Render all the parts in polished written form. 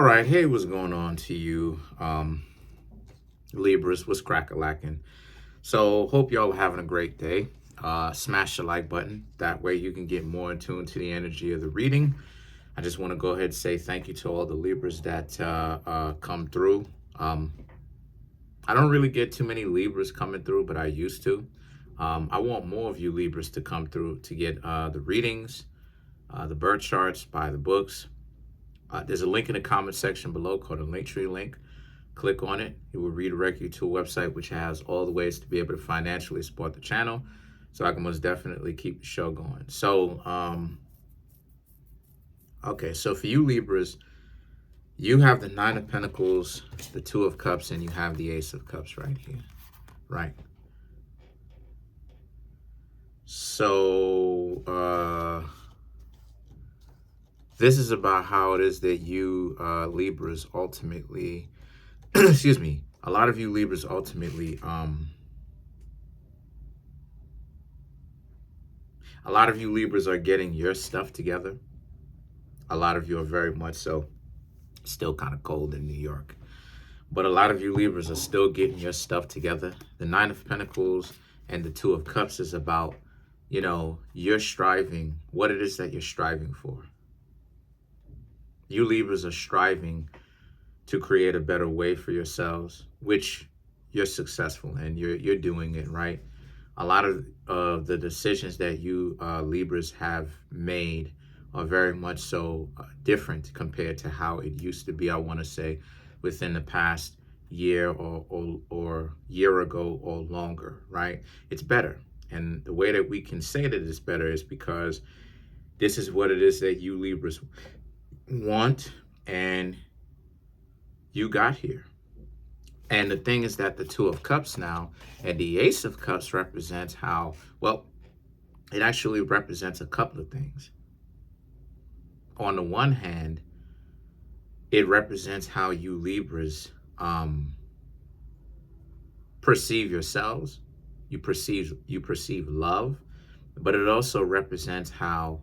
All right, hey, what's going on to you, Libras? What's crack-a-lacking? So, hope y'all are having a great day. Smash the like button. That way you can get more in tune to the energy of the reading. I just want to go ahead and say thank you to all the Libras that come through. I don't really get too many Libras coming through, but I used to. I want more of you Libras to come through to get the readings, the birth charts, buy the books. There's a link in the comment section below called a Linktree link. Click on it. It will redirect you to a website which has all the ways to be able to financially support the channel, so I can most definitely keep the show going. So, okay, so for you Libras, you have the Nine of Pentacles, the Two of Cups, and you have the Ace of Cups right here, right? So, this is about how it is that you Libras ultimately, excuse me, a lot of you Libras ultimately, a lot of you Libras are getting your stuff together. A lot of you are very much so still kind of cold in New York. But a lot of you Libras are still getting your stuff together. The Nine of Pentacles and the Two of Cups is about, you know, you're striving, what it is that you're striving for. You Libras are striving to create a better way for yourselves, which you're successful in. You're doing it, right? A lot of the decisions that you Libras have made are very much so different compared to how it used to be, I want to say, within the past year or year ago or longer, right? It's better. And the way that we can say that it's better is because this is what it is that you Libras want, and you got here. And the thing is that the Two of Cups now and the Ace of Cups represents how, well, it actually represents a couple of things. On the one hand, it represents how you Libras perceive yourselves. You perceive love, but it also represents how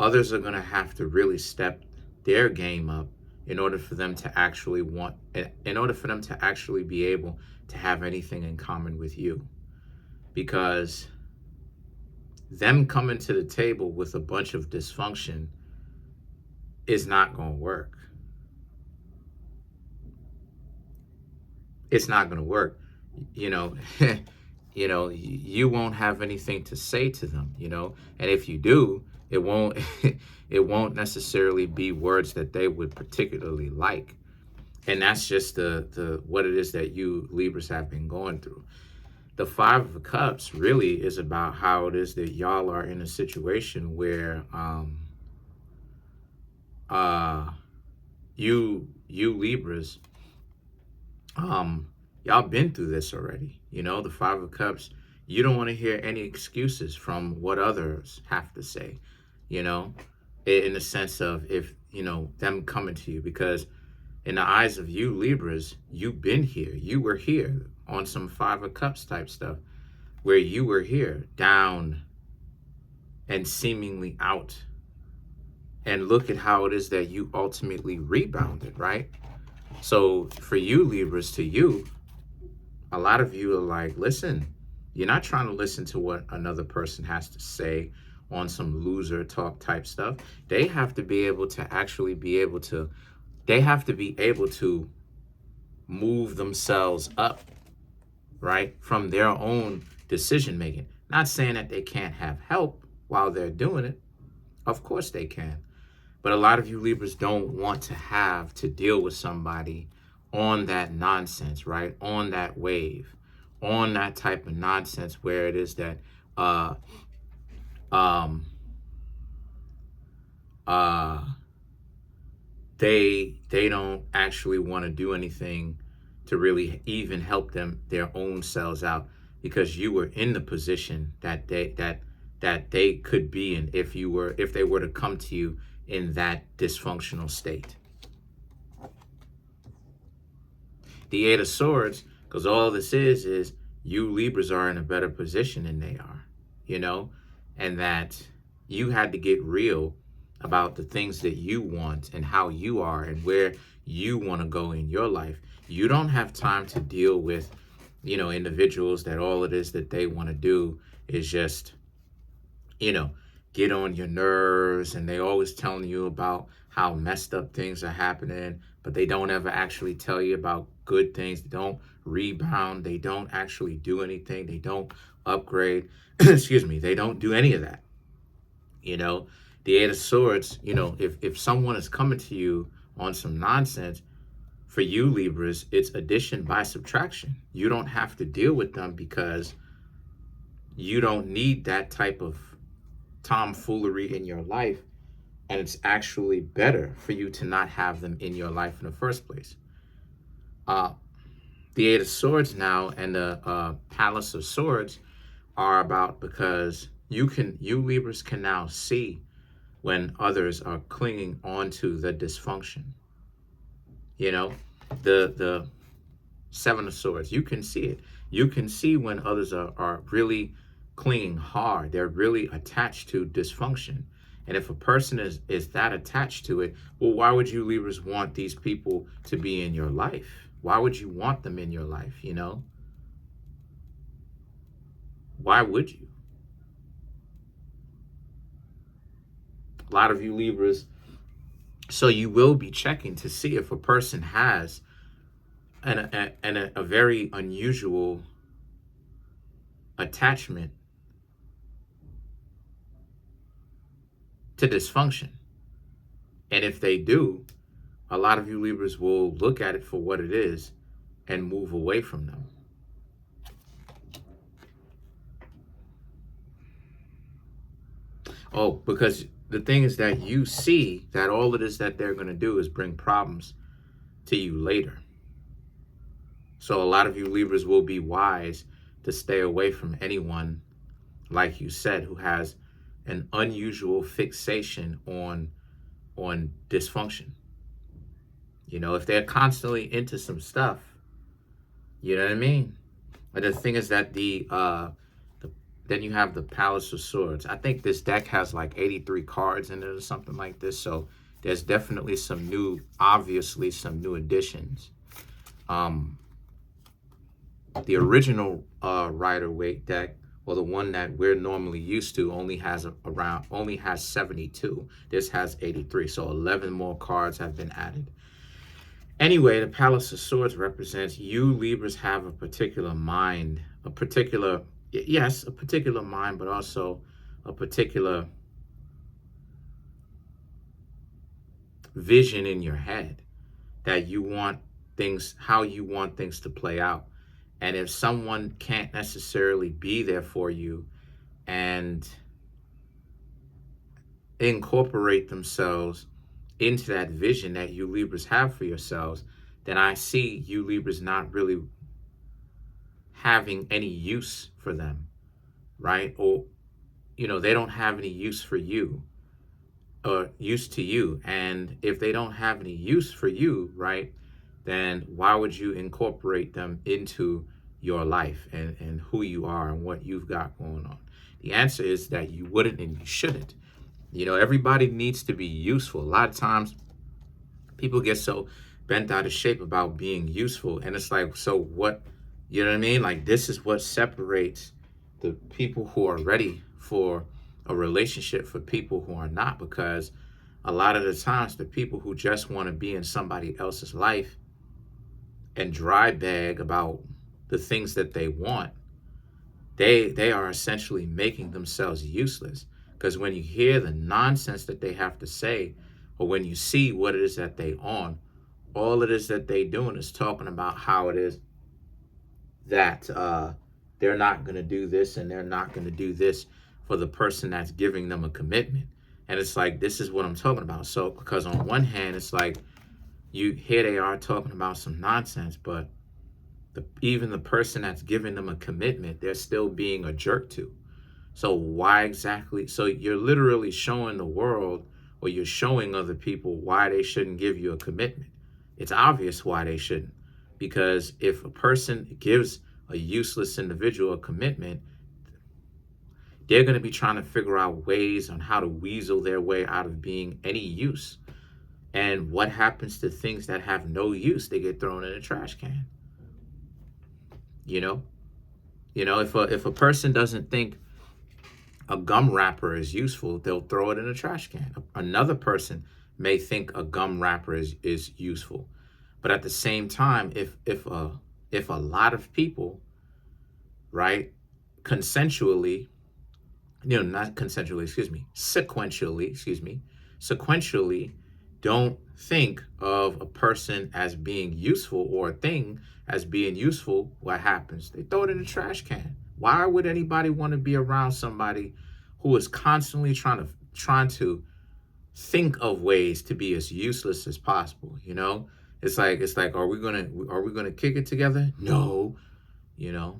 others are going to have to really step their game up in order for them to actually be able to have anything in common with you. Because them coming to the table with a bunch of dysfunction is not going to work. It's not going to work. You know, you won't have anything to say to them, and if you do, it won't necessarily be words that they would particularly like. And that's just the what it is that you Libras have been going through. The Five of Cups really is about how it is that y'all are in a situation where you Libras, y'all been through this already. The Five of Cups, you don't want to hear any excuses from what others have to say, in the sense of if, them coming to you, because in the eyes of you Libras, you've been here. You were here on some Five of Cups type stuff, where you were here down and seemingly out. And look at how it is that you ultimately rebounded, right? So for you Libras, to you, a lot of you are like, listen, you're not trying to listen to what another person has to say on some loser talk type stuff. They have to be able to actually they have to be able to move themselves up, right, from their own decision making. Not saying that they can't have help while they're doing it. Of course they can. But a lot of you Libras don't want to have to deal with somebody on that nonsense, right? On that wave, on that type of nonsense where it is that they don't actually want to do anything to really even help their own selves out, because you were in the position that they could be in if they were to come to you in that dysfunctional state. The Eight of Swords, because all this is you Libras are in a better position than they are, and that you had to get real about the things that you want and how you are and where you want to go in your life. You don't have time to deal with, individuals that all it is that they want to do is just, you know, get on your nerves, and they always telling you about how messed up things are happening, but they don't ever actually tell you about good things. They don't rebound. They don't actually do anything. They don't upgrade. Excuse me. They don't do any of that. You know, the Eight of Swords, if someone is coming to you on some nonsense, for you Libras, it's addition by subtraction. You don't have to deal with them because you don't need that type of tomfoolery in your life, and it's actually better for you to not have them in your life in the first place. The Eight of Swords now and the Palace of Swords are about, because you Libras can now see when others are clinging onto the dysfunction. The Seven of Swords, you can see it. You can see when others are really clinging hard. They're really attached to dysfunction. And if a person is that attached to it, well, why would you Libras want these people to be in your life? Why would you want them in your life, Why would you? A lot of you Libras, so you will be checking to see if a person has a very unusual attachment to dysfunction. And if they do, a lot of you Libras will look at it for what it is and move away from them. Oh, because the thing is that you see that all it is that they're going to do is bring problems to you later. So a lot of you Libras will be wise to stay away from anyone, like you said, who has an unusual fixation on dysfunction. If they're constantly into some stuff, you know what I mean? But the thing is that then you have the Palace of Swords. I think this deck has like 83 cards in it or something like this. So there's definitely obviously some new additions. The original Rider-Waite deck, or the one that we're normally used to, only has 72. This has 83, so 11 more cards have been added. Anyway, the Palace of Swords represents you Libras have a particular mind, a particular mind, but also a particular vision in your head that you want things, how you want things to play out. And if someone can't necessarily be there for you and incorporate themselves into that vision that you Libras have for yourselves, then I see you Libras not really having any use for them, right? Or, they don't have any use for you or use to you. And if they don't have any use for you, right, then why would you incorporate them into your life and who you are and what you've got going on? The answer is that you wouldn't and you shouldn't. Everybody needs to be useful. A lot of times people get so bent out of shape about being useful, and it's like, so what? You know what I mean? Like, this is what separates the people who are ready for a relationship for people who are not, because a lot of the times the people who just want to be in somebody else's life and dry bag about the things that they want, they are essentially making themselves useless. Because when you hear the nonsense that they have to say, or when you see what it is that they on, all it is that they doing is talking about how it is that they're not going to do this and they're not going to do this for the person that's giving them a commitment. And it's like, this is what I'm talking about. So, because on one hand, it's like, here they are talking about some nonsense, but even the person that's giving them a commitment, they're still being a jerk to. So why exactly? So you're literally showing the world, or you're showing other people why they shouldn't give you a commitment. It's obvious why they shouldn't. Because if a person gives a useless individual a commitment, they're going to be trying to figure out ways on how to weasel their way out of being any use. And what happens to things that have no use? They get thrown in a trash can. You know, if a person doesn't think a gum wrapper is useful, they'll throw it in a trash can. Another person may think a gum wrapper is useful, but at the same time, if a lot of people, right, consensually, not consensually, sequentially don't think of a person as being useful or a thing as being useful, what happens? They throw it in the trash can. Why would anybody want to be around somebody who is constantly trying to think of ways to be as useless as possible? It's like are we gonna kick it together? No. We're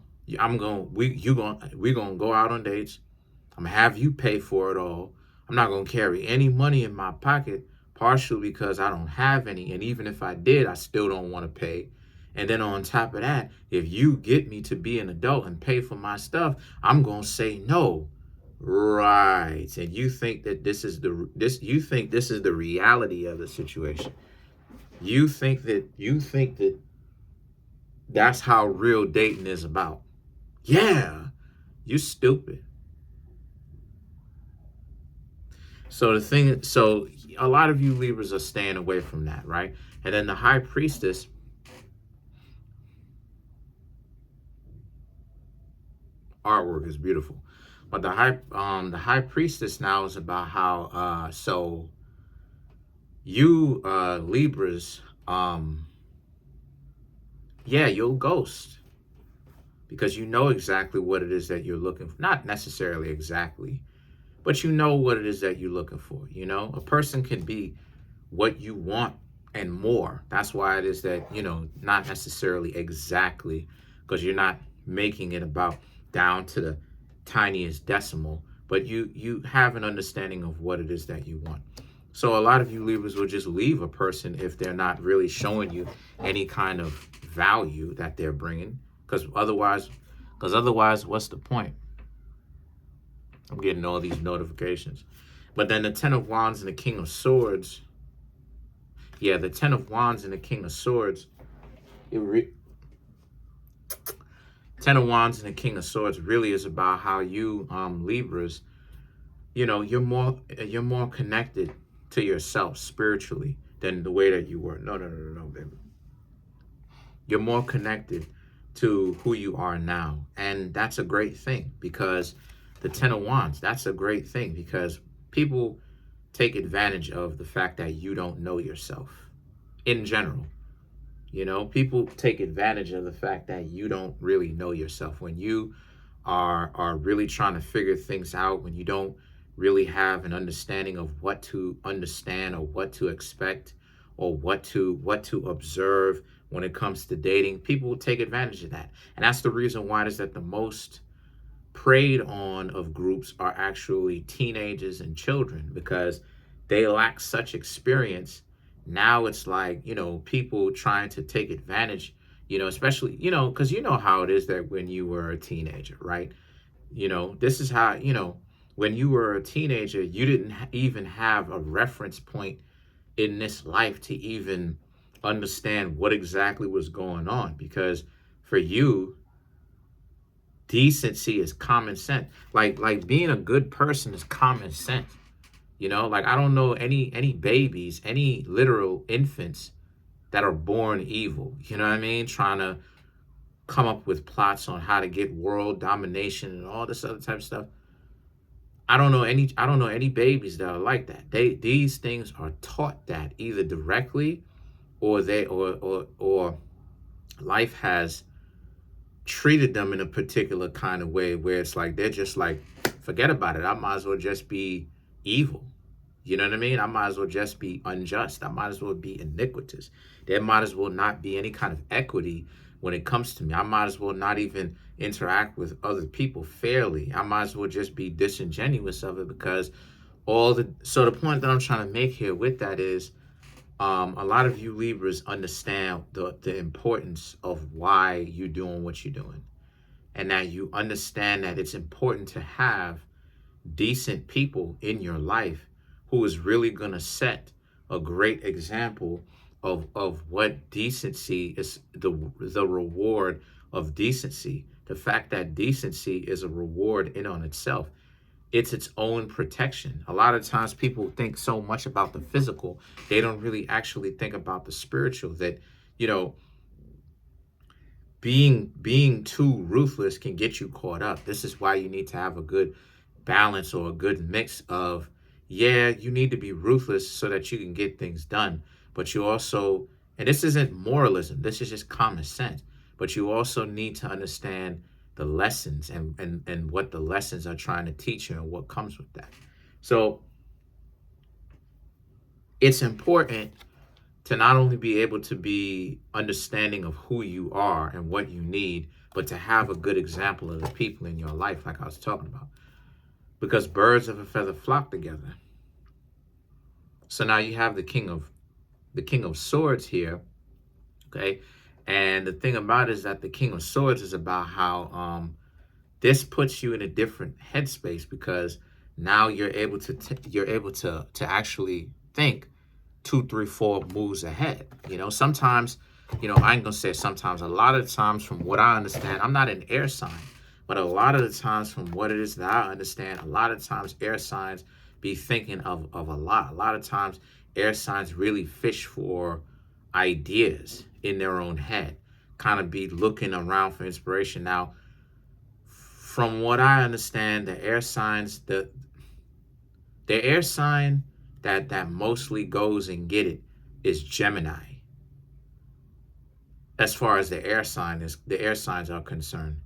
gonna go out on dates. I'm gonna have you pay for it all. I'm not gonna carry any money in my pocket, partially because I don't have any, and even if I did, I still don't want to pay. And then on top of that, if you get me to be an adult and pay for my stuff, I'm gonna say no. Right. And you think that this is the reality of the situation. You think that that's how real dating is about. Yeah. You stupid. So a lot of you Libras are staying away from that, right? And then the high priestess, artwork is beautiful. But the high priestess now is about how so you Libras, yeah, you'll ghost because you know exactly what it is that you're looking for. Not necessarily exactly, but you know what it is that you're looking for. A person can be what you want and more. That's why it is that, not necessarily exactly, because you're not making it about down to the tiniest decimal, but you have an understanding of what it is that you want. So a lot of you Libras will just leave a person if they're not really showing you any kind of value that they're bringing, because otherwise, what's the point? I'm getting all these notifications. But then the Ten of Wands and the King of Swords. Yeah, the Ten of Wands and the King of Swords. Ten of Wands and the King of Swords really is about how you Libras, you're more connected to yourself spiritually than the way that you were. No, baby. You're more connected to who you are now. And that's a great thing, because the Ten of Wands, that's a great thing, because people take advantage of the fact that you don't know yourself in general. People take advantage of the fact that you don't really know yourself. When you are really trying to figure things out, when you don't really have an understanding of what to understand or what to expect or what to observe when it comes to dating, people will take advantage of that. And that's the reason why it is that the most preyed on of groups are actually teenagers and children, because they lack such experience. Now it's like, people trying to take advantage, especially, because you know how it is that when you were a teenager, right? This is how, when you were a teenager, you didn't even have a reference point in this life to even understand what exactly was going on, because for you, decency is common sense. Like being a good person is common sense. Like I don't know any babies, any literal infants that are born evil. You know what I mean? Trying to come up with plots on how to get world domination and all this other type of stuff. I don't know any babies that are like that. These things are taught that either directly or life has treated them in a particular kind of way where it's like they're just like, forget about it. I might as well just be evil. You know what I mean? I might as well just be unjust. I might as well be iniquitous. There might as well not be any kind of equity when it comes to me. I might as well not even interact with other people fairly. I might as well just be disingenuous of it, because so the point that I'm trying to make here with that is a lot of you Libras understand the importance of why you're doing what you're doing, and that you understand that it's important to have decent people in your life who is really going to set a great example of what decency is, the reward of decency. The fact that decency is a reward in on itself. It's its own protection. A lot of times people think so much about the physical, they don't really actually think about the spiritual. That, you know, being too ruthless can get you caught up. This is why you need to have a good balance or a good mix of, yeah, you need to be ruthless so that you can get things done, but you also, and this isn't moralism, this is just common sense, but you also need to understand the lessons and what the lessons are trying to teach you and what comes with that. So it's important to not only be able to be understanding of who you are and what you need, but to have a good example of the people in your life, like I was talking about. Because birds of a feather flock together. So now you have the king of swords here, okay? And the thing about it is that the king of swords is about how this puts you in a different headspace, because now you're able to actually think 2, 3, 4 moves ahead. You know, sometimes, you know, I ain't gonna say sometimes, a lot of times from what I understand, I'm not an air sign, but a lot of the times from what it is that I understand, a lot of times air signs be thinking of a lot. A lot of times air signs really fish for ideas in their own head, kind of be looking around for inspiration. Now, from what I understand, the air signs, the air sign that mostly goes and get it is Gemini. As far as the air signs are concerned,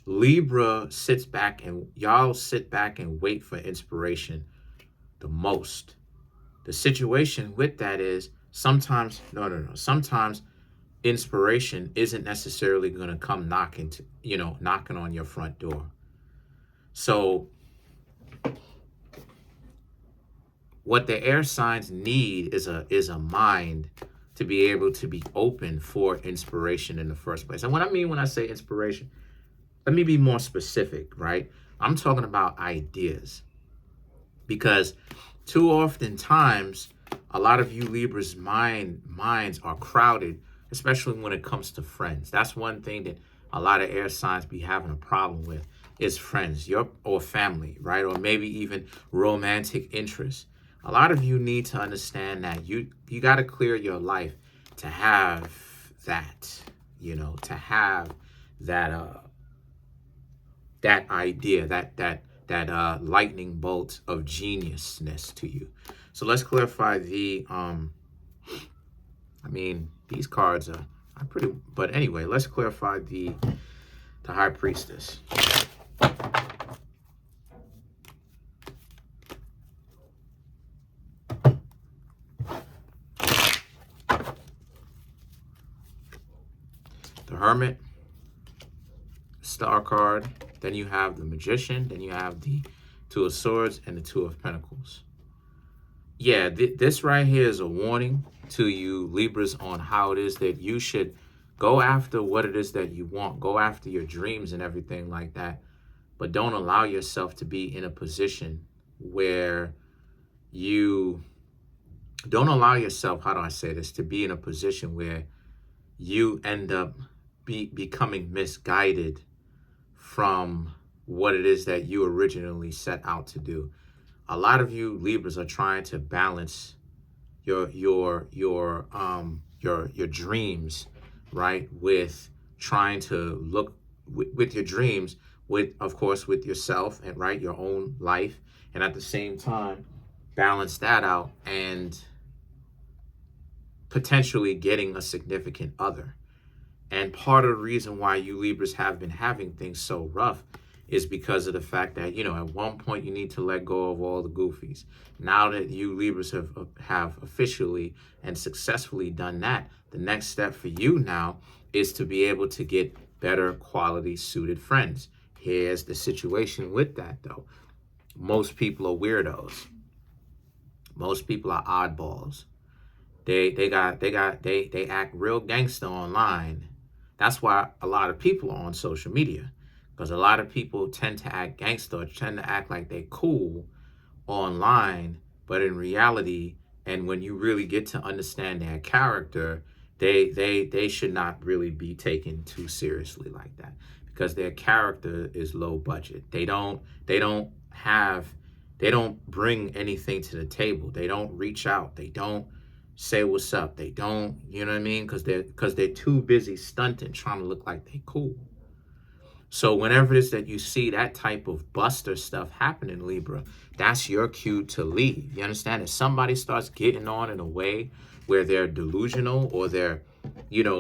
Libra sits back, and y'all sit back and wait for inspiration the most. The situation with that is sometimes sometimes inspiration isn't necessarily going to come knocking on your front door. So what the air signs need is a mind to be able to be open for inspiration in the first place. And what I mean when I say inspiration, let me be more specific, right? I'm talking about ideas. Because too often times, a lot of you Libras' minds are crowded, especially when it comes to friends. That's one thing that a lot of air signs be having a problem with, is friends, or family, right? Or maybe even romantic interests. A lot of you need to understand that you got to clear your life to have that, to have that that idea, that lightning bolt of geniusness to you. So let's clarify these cards are pretty, but anyway, let's clarify the High Priestess. The Hermit, Star card, then you have the Magician, then you have the Two of Swords and the Two of Pentacles. Yeah, this right here is a warning to you Libras on how it is that you should go after what it is that you want, go after your dreams and everything like that, but don't allow yourself to be in a position where you don't allow yourself, how do I say this, to be in a position where you end up becoming misguided from what it is that you originally set out to do. A lot of you Libras are trying to balance your dreams, right, with trying to look with your dreams, with, of course, with yourself and, right, your own life, and at the same time balance that out and potentially getting a significant other. And part of the reason why you Libras have been having things so rough is because of the fact that, at one point you need to let go of all the goofies. Now that you Libras have officially and successfully done that, the next step for you now is to be able to get better quality suited friends. Here's the situation with that, though. Most people are weirdos. Most people are oddballs. They act real gangster online. That's why a lot of people are on social media, Because a lot of people tend to act gangster, or tend to act like they cool online, but in reality, and when you really get to understand their character, they should not really be taken too seriously like that, because their character is low budget. They don't bring anything to the table. They don't reach out. They don't say what's up. They don't, you know what I mean? Because they're too busy stunting, trying to look like they cool. So whenever it is that you see that type of buster stuff happening, Libra, that's your cue to leave. You understand? If somebody starts getting on in a way where they're delusional, or they're,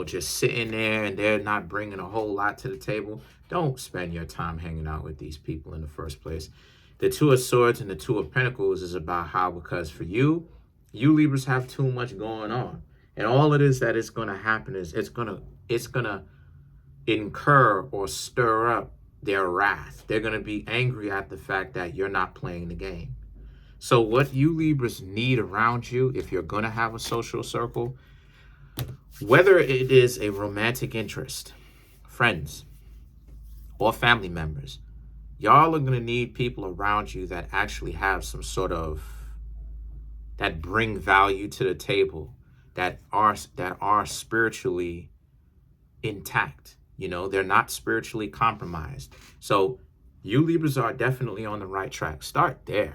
just sitting there and they're not bringing a whole lot to the table, don't spend your time hanging out with these people in the first place. The Two of Swords and the Two of Pentacles is about how, because for you Libras have too much going on. And all it is that is going to happen is it's going to incur or stir up their wrath. They're going to be angry at the fact that you're not playing the game. So what you Libras need around you, if you're going to have a social circle, whether it is a romantic interest, friends, or family members, y'all are going to need people around you that actually have some sort of, that bring value to the table, that are spiritually intact. They're not spiritually compromised. So you Libras are definitely on the right track. Start there.